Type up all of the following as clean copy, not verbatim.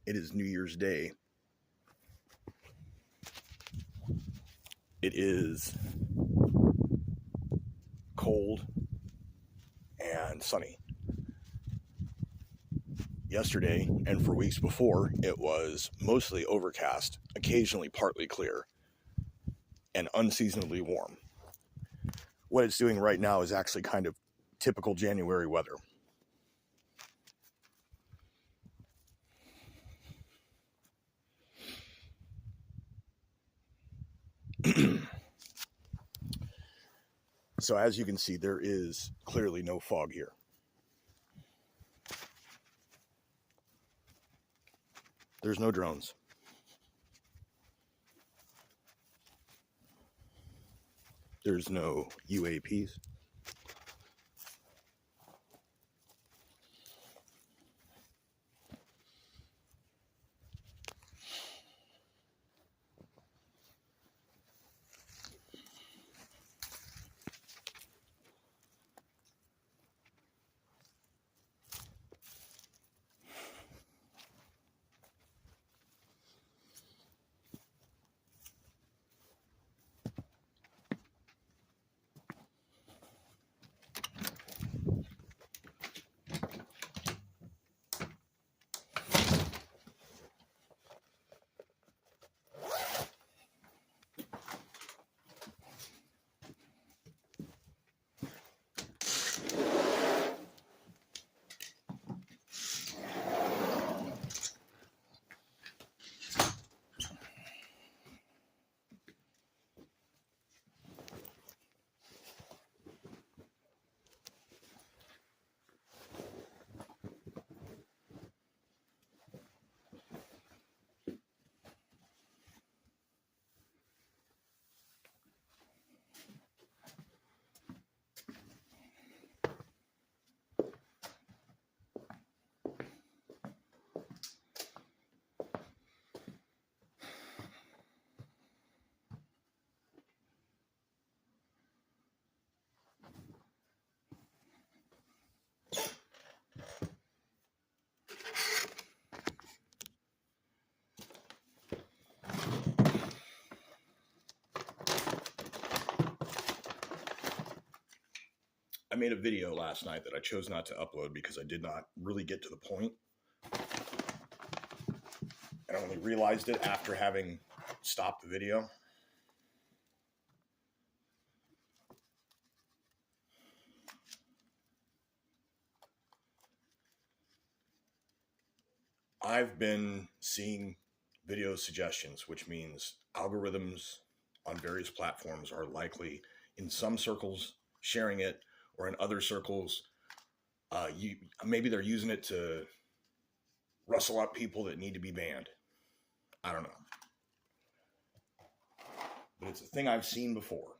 It is New Year's Day. It is cold and sunny. Yesterday, and for weeks before, it was mostly overcast, occasionally partly clear, and unseasonably warm. What it's doing right now is actually kind of typical January weather. So as you can see, there is clearly no fog here. There's no drones. There's no UAPs. I made a video last night that I chose not to upload because I did not really get to the point. I only realized it after having stopped the video. I've been seeing video suggestions, which means algorithms on various platforms are likely, in some circles, sharing it, or in other circles, maybe they're using it to rustle up people that need to be banned. I don't know. But it's a thing I've seen before.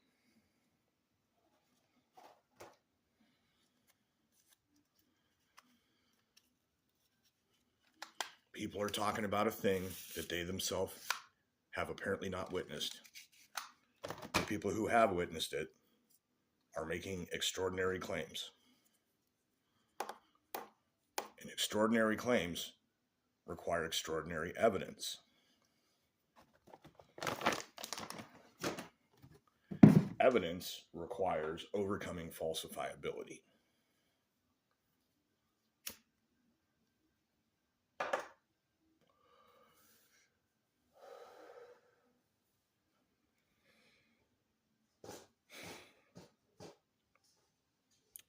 People are talking about a thing that they themselves have apparently not witnessed. The people who have witnessed it are making extraordinary claims. And extraordinary claims require extraordinary evidence. Evidence requires overcoming falsifiability.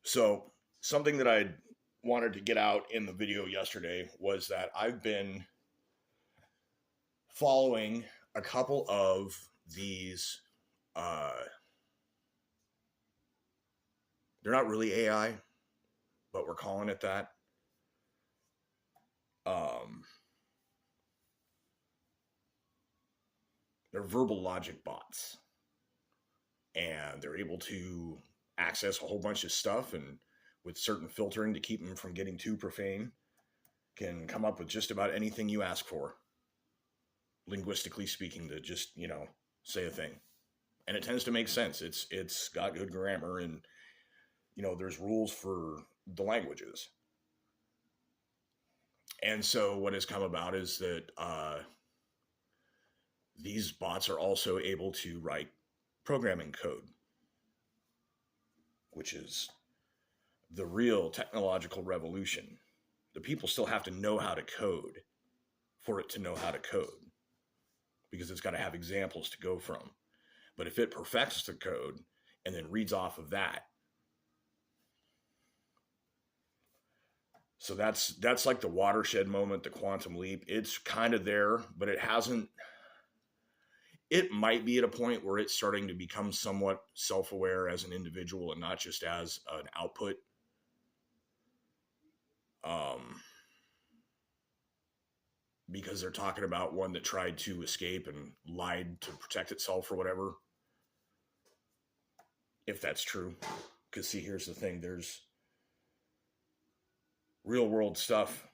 So, something that I wanted to get out in the video yesterday was that I've been following a couple of these, they're not really AI, but we're calling it that. They're verbal logic bots, and they're able to access a whole bunch of stuff, and with certain filtering to keep them from getting too profane, can come up with just about anything you ask for, linguistically speaking, to just, say a thing. And it tends to make sense. It's got good grammar, and, there's rules for the languages. And so what has come about is that these bots are also able to write programming code, which is the real technological revolution. The people still have to know how to code for it to know how to code, because it's got to have examples to go from. But if it perfects the code and then reads off of that, so that's like the watershed moment, the quantum leap. It's kind of there, but it hasn't. It might be at a point where it's starting to become somewhat self-aware as an individual and not just as an output. Because they're talking about one that tried to escape and lied to protect itself or whatever. If that's true. Because see, here's the thing. There's real world stuff.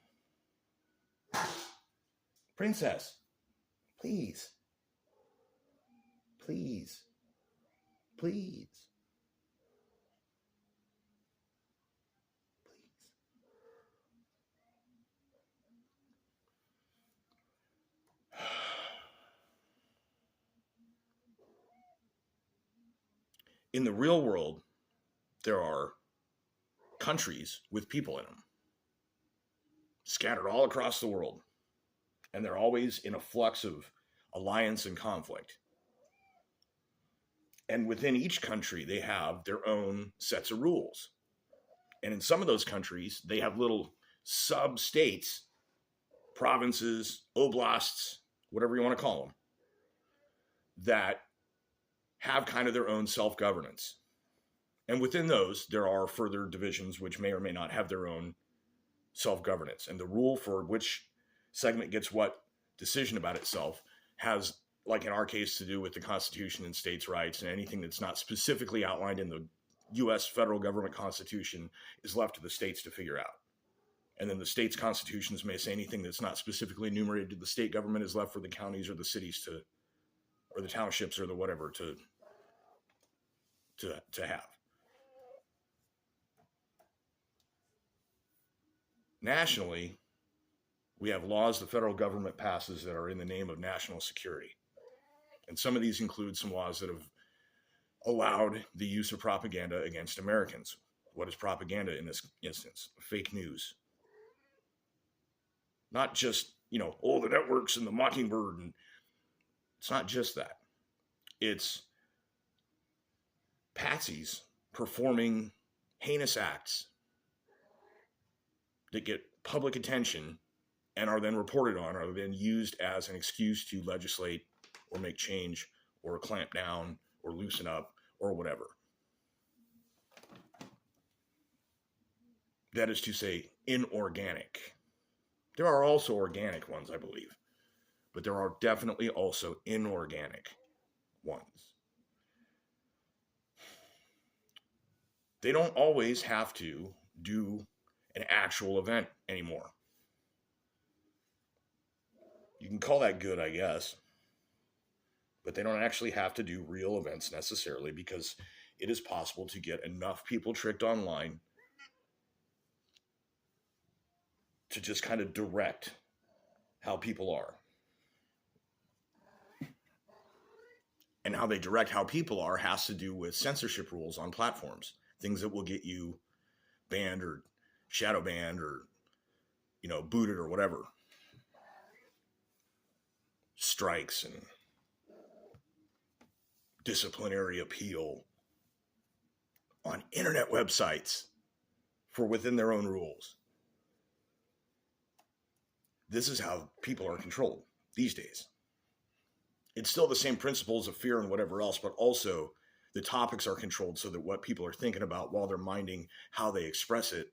Princess, please. Please. Please. In the real world, there are countries with people in them, scattered all across the world. And they're always in a flux of alliance and conflict. And within each country, they have their own sets of rules. And in some of those countries, they have little sub-states, provinces, oblasts, whatever you want to call them, that have kind of their own self-governance. And within those, there are further divisions which may or may not have their own self-governance. And the rule for which segment gets what decision about itself has, like in our case, to do with the Constitution and states' rights, and anything that's not specifically outlined in the U.S. federal government constitution is left to the states to figure out. And then the states' constitutions may say anything that's not specifically enumerated to the state government is left for the counties or the cities to, or the townships or the whatever to have. Nationally, we have laws the federal government passes that are in the name of national security. And some of these include some laws that have allowed the use of propaganda against Americans. What is propaganda in this instance? Fake news. Not just, the networks and the Mockingbird. And it's not just that. It's patsies performing heinous acts that get public attention and are then reported on, are then used as an excuse to legislate or make change or clamp down or loosen up or whatever. That is to say, inorganic. There are also organic ones, I believe, but there are definitely also inorganic ones. They don't always have to do an actual event anymore. You can call that good, I guess. But they don't actually have to do real events necessarily, because it is possible to get enough people tricked online to just kind of direct how people are. And how they direct how people are has to do with censorship rules on platforms. Things that will get you banned or shadow banned or, booted or whatever. Strikes and disciplinary appeal on internet websites for within their own rules. This is how people are controlled these days. It's still the same principles of fear and whatever else, but also the topics are controlled so that what people are thinking about while they're minding how they express it,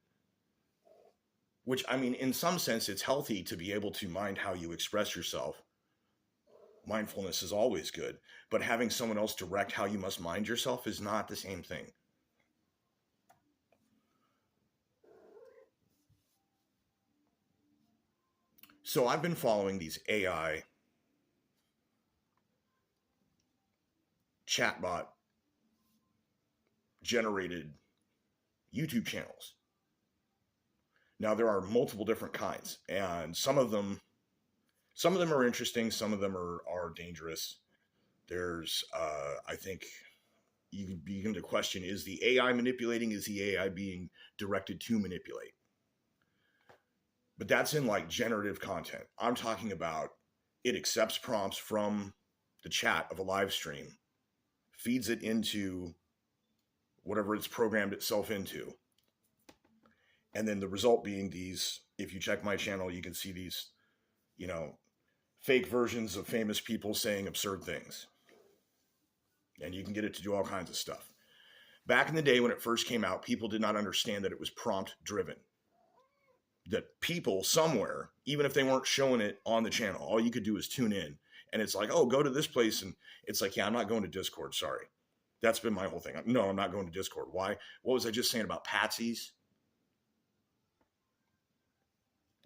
which, in some sense, it's healthy to be able to mind how you express yourself. Mindfulness is always good, but having someone else direct how you must mind yourself is not the same thing. So I've been following these AI chatbot generated YouTube channels. Now there are multiple different kinds, and some of them are interesting, some of them are dangerous. There's I think you begin to question, is the AI manipulating? Is the AI being directed to manipulate? But that's in like generative content. I'm talking about it accepts prompts from the chat of a live stream, feeds it into whatever it's programmed itself into. And then the result being these, if you check my channel, you can see these, fake versions of famous people saying absurd things. And you can get it to do all kinds of stuff. Back in the day when it first came out, people did not understand that it was prompt driven. That people somewhere, even if they weren't showing it on the channel, all you could do is tune in. And it's like, oh, go to this place. And it's like, yeah, I'm not going to Discord. Sorry. That's been my whole thing. No, I'm not going to Discord. Why? What was I just saying about patsies?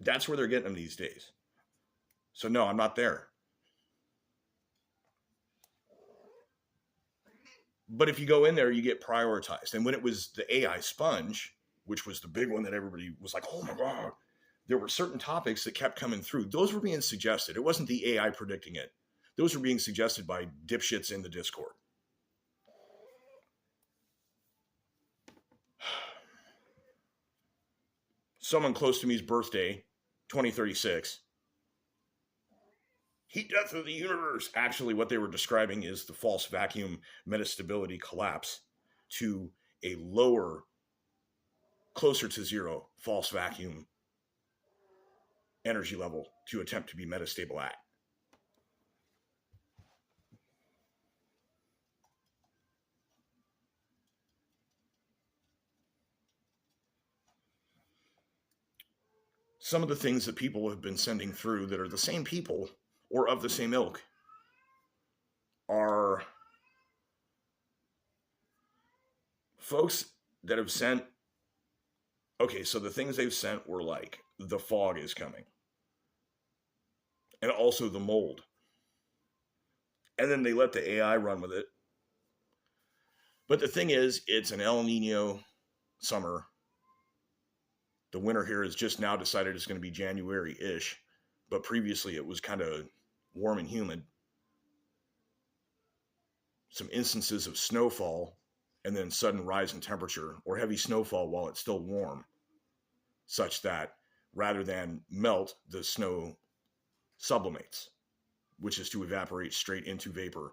That's where they're getting them these days. So no, I'm not there. But if you go in there, you get prioritized. And when it was the AI sponge, which was the big one that everybody was like, oh my God, there were certain topics that kept coming through. Those were being suggested. It wasn't the AI predicting it. Those were being suggested by dipshits in the Discord. Someone close to me's birthday, 2036. Heat death of the universe. Actually, what they were describing is the false vacuum metastability collapse to a lower, closer to zero, false vacuum energy level to attempt to be metastable at. Some of the things that people have been sending through that are the same people or of the same ilk are folks that have sent. Okay, so the things they've sent were like, the fog is coming. And also the mold. And then they let the AI run with it. But the thing is, it's an El Nino summer. The winter here has just now decided it's going to be January-ish. But previously it was kind of warm and humid. Some instances of snowfall and then sudden rise in temperature or heavy snowfall while it's still warm, such that rather than melt, the snow sublimates, which is to evaporate straight into vapor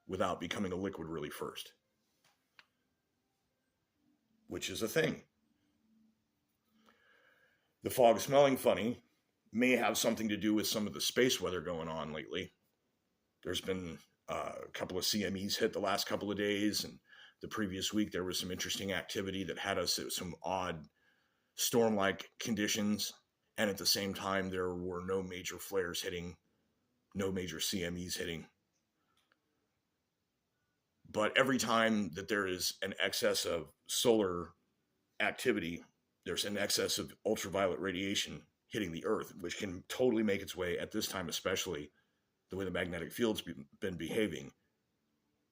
without becoming a liquid really first, which is a thing. The fog smelling funny may have something to do with some of the space weather going on lately. There's been a couple of CMEs hit the last couple of days, and the previous week there was some interesting activity that had us at some odd storm-like conditions, and at the same time there were no major flares hitting, no major CMEs hitting. But every time that there is an excess of solar activity, there's an excess of ultraviolet radiation hitting the Earth, which can totally make its way, at this time especially, the way the magnetic field's been behaving.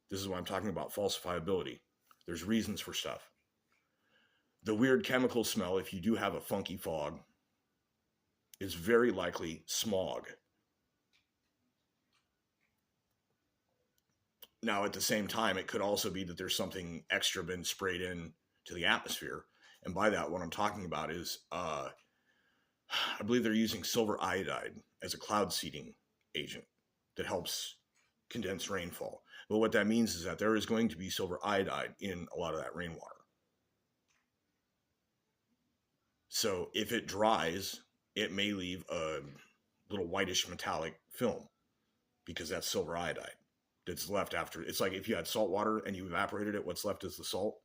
This is why I'm talking about falsifiability. There's reasons for stuff. The weird chemical smell, if you do have a funky fog, is very likely smog. Now, at the same time, it could also be that there's something extra been sprayed in to the atmosphere. And by that, what I'm talking about is, I believe they're using silver iodide as a cloud seeding agent that helps condense rainfall. But what that means is that there is going to be silver iodide in a lot of that rainwater. So if it dries, it may leave a little whitish metallic film because that's silver iodide that's left after. It's like if you had salt water and you evaporated it, what's left is the salt.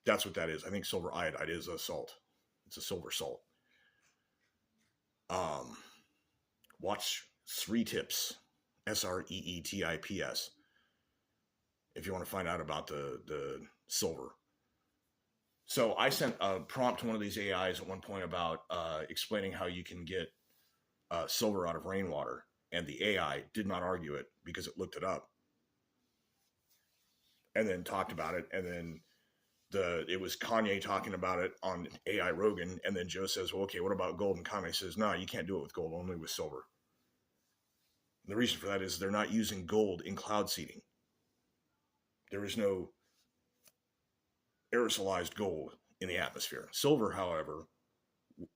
That's what that is. I think silver iodide is a salt. It's a silver salt. Watch Sreetips, Sreetips, if you want to find out about the silver. So I sent a prompt to one of these AIs at one point about explaining how you can get silver out of rainwater, and the AI did not argue it because it looked it up and then talked about it, and then it was Kanye talking about it on AI Rogan, and then Joe says, well, okay, what about gold? And Kanye says, no, you can't do it with gold, only with silver. And the reason for that is they're not using gold in cloud seeding. There is no aerosolized gold in the atmosphere. Silver, however,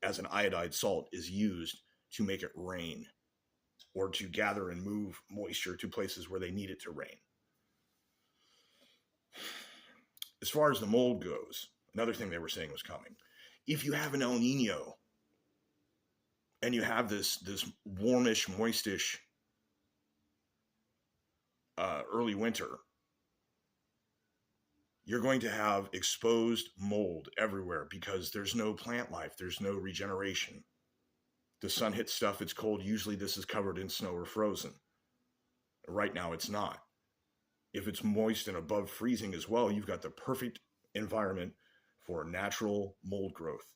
as an iodide salt, is used to make it rain or to gather and move moisture to places where they need it to rain. As far as the mold goes, another thing they were saying was coming. If you have an El Nino and you have this warmish, moistish early winter, you're going to have exposed mold everywhere because there's no plant life. There's no regeneration. The sun hits stuff, it's cold. Usually this is covered in snow or frozen. Right now it's not. If it's moist and above freezing as well, you've got the perfect environment for natural mold growth,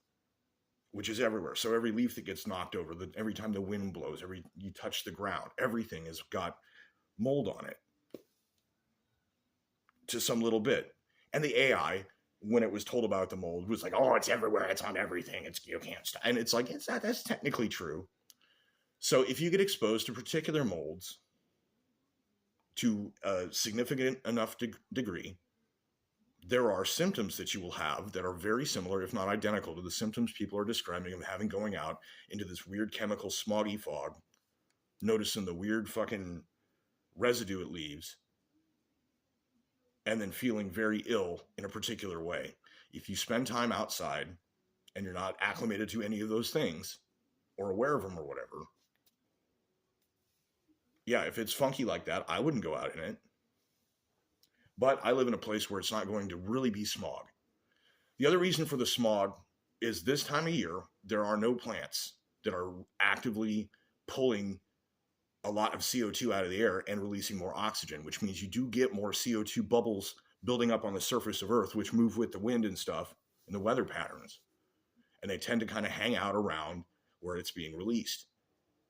which is everywhere. So every leaf that gets knocked over, every time the wind blows, you touch the ground, everything has got mold on it to some little bit. And the AI, when it was told about the mold, was like, oh, it's everywhere, it's on everything, you can't stop. And it's like, that's technically true. So if you get exposed to particular molds to a significant enough degree, there are symptoms that you will have that are very similar, if not identical, to the symptoms people are describing of having going out into this weird chemical smoggy fog, noticing the weird fucking residue it leaves, and then feeling very ill in a particular way. If you spend time outside and you're not acclimated to any of those things or aware of them or whatever, yeah, if it's funky like that, I wouldn't go out in it. But I live in a place where it's not going to really be smog. The other reason for the smog is this time of year, there are no plants that are actively pulling a lot of CO2 out of the air and releasing more oxygen, which means you do get more CO2 bubbles building up on the surface of Earth, which move with the wind and stuff and the weather patterns. And they tend to kind of hang out around where it's being released,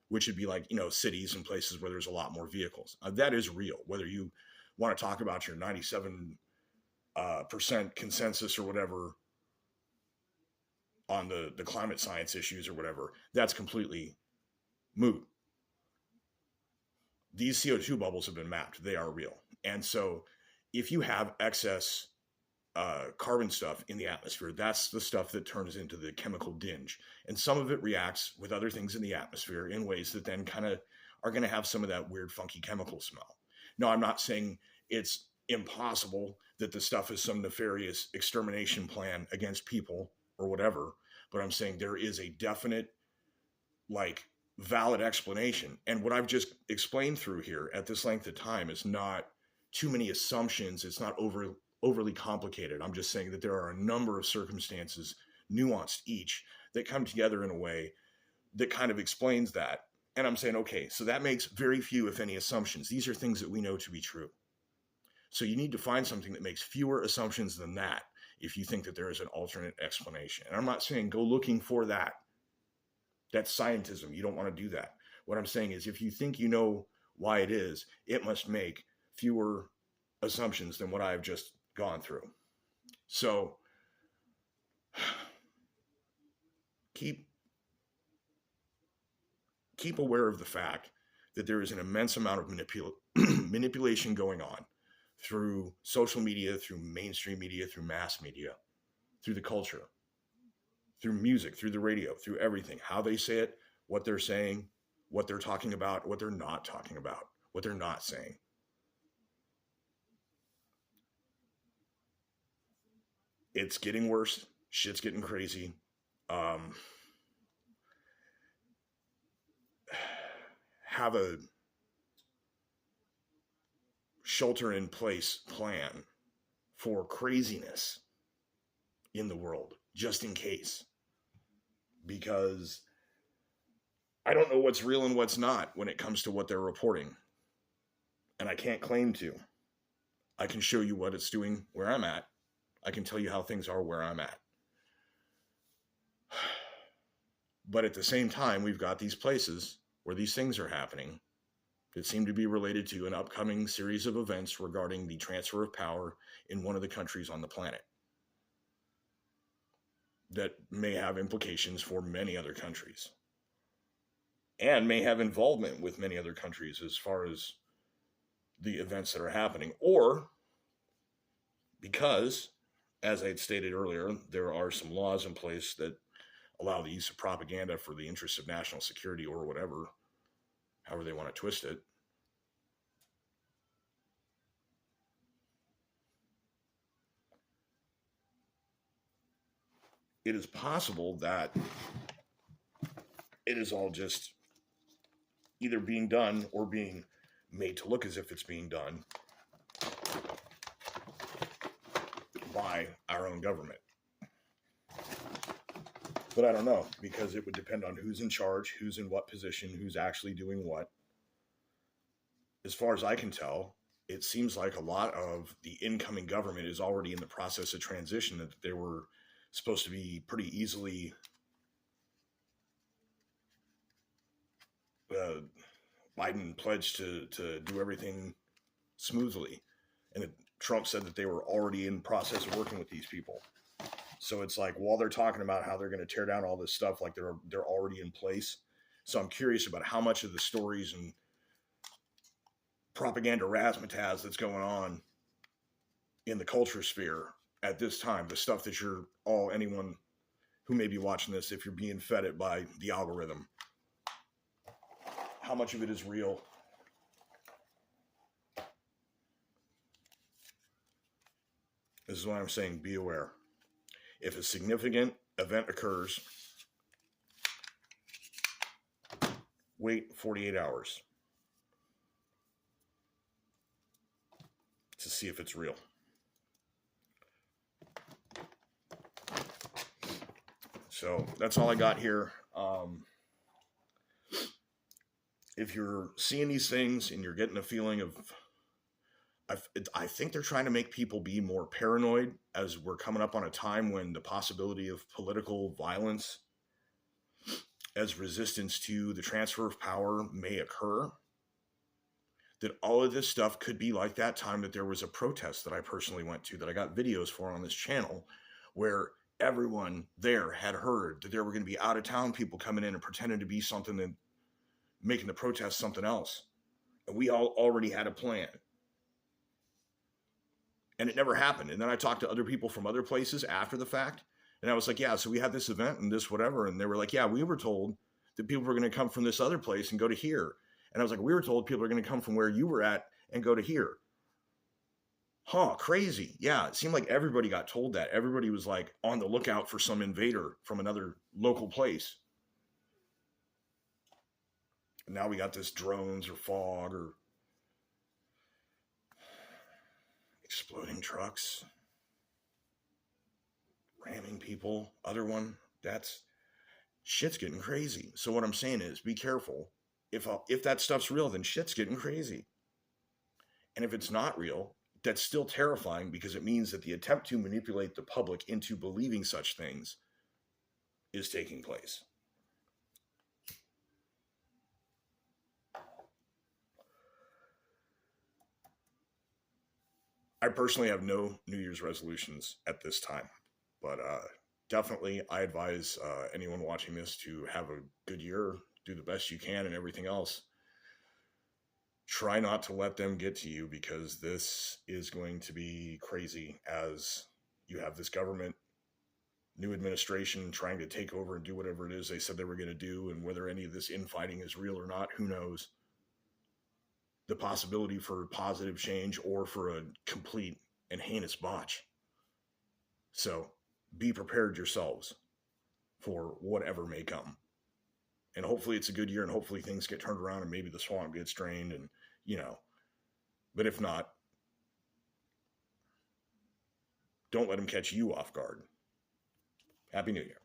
which would be like, cities and places where there's a lot more vehicles. That is real. Whether you want to talk about your 97% consensus or whatever on the climate science issues or whatever, that's completely moot. These CO2 bubbles have been mapped. They are real. And so if you have excess carbon stuff in the atmosphere, that's the stuff that turns into the chemical dinge. And some of it reacts with other things in the atmosphere in ways that then kind of are going to have some of that weird, funky chemical smell. No, I'm not saying it's impossible that the stuff is some nefarious extermination plan against people or whatever, but I'm saying there is a definite, valid explanation. And what I've just explained through here at this length of time is not too many assumptions. It's not overly complicated. I'm just saying that there are a number of circumstances, nuanced each, that come together in a way that kind of explains that. And I'm saying, okay, so that makes very few, if any, assumptions. These are things that we know to be true. So you need to find something that makes fewer assumptions than that if you think that there is an alternate explanation. And I'm not saying go looking for that. That's scientism. You don't want to do that. What I'm saying is if you think you know why it is, it must make fewer assumptions than what I've just gone through. So keep aware of the fact that there is an immense amount of manipulation going on through social media, through mainstream media, through mass media, through the culture, through music, through the radio, through everything. How they say it, what they're saying, what they're talking about, what they're not talking about, what they're not saying. It's getting worse. Shit's getting crazy. Have a shelter-in-place plan for craziness in the world, just in case. Because I don't know what's real and what's not when it comes to what they're reporting. And I can't claim to. I can show you what it's doing where I'm at. I can tell you how things are where I'm at. But at the same time, we've got these places where these things are happening that seem to be related to an upcoming series of events regarding the transfer of power in one of the countries on the planet. that may have implications for many other countries and may have involvement with many other countries as far as the events that are happening. Or because, as I had stated earlier, there are some laws in place that allow the use of propaganda for the interests of national security or whatever, however they want to twist it. It is possible that it is all just either being done or being made to look as if it's being done by our own government. But I don't know, because it would depend on who's in charge, who's in what position, who's actually doing what. As far as I can tell, it seems like a lot of the incoming government is already in the process of transition, that they were supposed to be pretty easily Biden pledged to do everything smoothly. And Trump said that they were already in process of working with these people. So it's like, while they're talking about how they're going to tear down all this stuff, like they're already in place. So I'm curious about how much of the stories and propaganda razzmatazz that's going on in the culture sphere at this time, the stuff that anyone who may be watching this, if you're being fed it by the algorithm, how much of it is real? This is why I'm saying be aware. If a significant event occurs, wait 48 hours to see if it's real. So that's all I got here. If you're seeing these things and you're getting a feeling of, I think they're trying to make people be more paranoid, as we're coming up on a time when the possibility of political violence as resistance to the transfer of power may occur. That all of this stuff could be like that time that there was a protest that I personally went to, that I got videos for on this channel, where everyone there had heard that there were going to be out of town people coming in and pretending to be something and making the protest something else. And we all already had a plan. And it never happened. And then I talked to other people from other places after the fact. And I was like, yeah, so we had this event and this whatever. And they were like, yeah, we were told that people were going to come from this other place and go to here. And I was like, we were told people are going to come from where you were at and go to here. Huh, crazy. Yeah, it seemed like everybody got told that. Everybody was like on the lookout for some invader from another local place. And now we got this drones or fog or exploding trucks, ramming people. Other one, shit's getting crazy. So what I'm saying is, be careful. If that stuff's real, then shit's getting crazy. And if it's not real, that's still terrifying, because it means that the attempt to manipulate the public into believing such things is taking place. I personally have no New Year's resolutions at this time, but definitely I advise anyone watching this to have a good year, do the best you can, and everything else. Try not to let them get to you, because this is going to be crazy, as you have this government, new administration trying to take over and do whatever it is they said they were going to do. And whether any of this infighting is real or not, who knows? The possibility for positive change or for a complete and heinous botch. So be prepared yourselves for whatever may come. And hopefully it's a good year, and hopefully things get turned around and maybe the swamp gets drained, and, but if not, don't let them catch you off guard. Happy New Year.